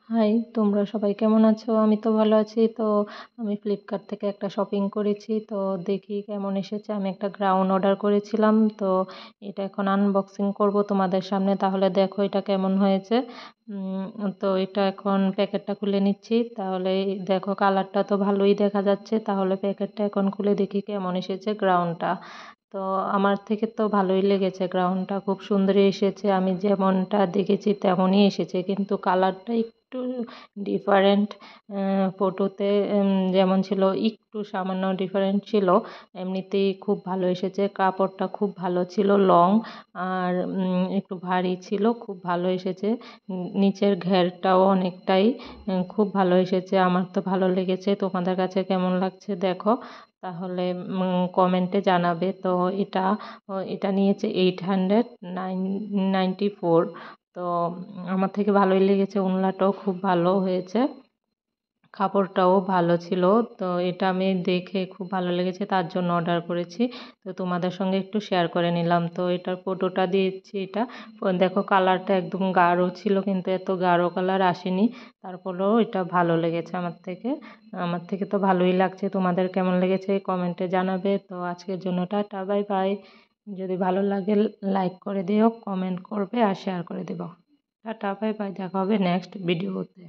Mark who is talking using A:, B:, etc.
A: High, তোমরা সবাই কেমন আছো? আমি তো ভালো আছি। তো আমি ফ্লিপকার্ট থেকে একটা শপিং করেছি, তো দেখি কেমন এসেছে। আমি একটা গ্রাউন অর্ডার করেছিলাম, তো এটা এখন আনবক্সিং করব তোমাদের সামনে। তাহলে দেখো এটা কেমন হয়েছে। তো এটা এখন প্যাকেটটা খুলে নিচ্ছি। তাহলে দেখো কালারটা তো ভালোই দেখা যাচ্ছে। তাহলে প্যাকেটটা এখন খুলে দেখি কেমন এসেছে গ্রাউনটা। তো আমার থেকে তো ভালোই লেগেছে, গ্রাউন্ডটা খুব সুন্দরই এসেছে। আমি যেমনটা দেখেছি তেমনই এসেছে, কিন্তু কালারটা একটু ডিফারেন্ট। ফটোতে যেমন ছিল একটু সামান্য ডিফারেন্ট ছিল। এমনিতেই খুব ভালো এসেছে, কাপড়টা খুব ভালো ছিল, লং আর একটু ভারী ছিল, খুব ভালো এসেছে। নিচের ঘেরটাও অনেকটাই খুব ভালো এসেছে। আমার তো ভালো লেগেছে, তোমাদের কাছে কেমন লাগছে দেখো। তাহলে কমেন্টে জানাবে। তো এটা এটা নিয়েছে 894। তো আমার থেকে ভালোই লেগেছে, উনলাটাও খুব ভালো হয়েছে, কাপড়টাও ভালো ছিল। তো এটা আমি দেখে খুব ভালো লেগেছে, তার জন্য অর্ডার করেছি। তো তোমাদের সঙ্গে একটু শেয়ার করে নিলাম। তো এটার ফটোটা দিয়েছি। এটা দেখো কালারটা একদম গাঢ় ছিল, কিন্তু এত গাঢ় কালার আসেনি। তারপরেও এটা ভালো লেগেছে আমার থেকে তো ভালোই লাগছে। তোমাদের কেমন লেগেছে কমেন্টে জানাবে। তো আজকের জন্য টাটা, বাই বাই। যদি ভালো লাগে লাইক করে দিও, কমেন্ট করবে আর শেয়ার করে দেবো। টাটা, বাই বাই, দেখা হবে নেক্সট ভিডিওতে।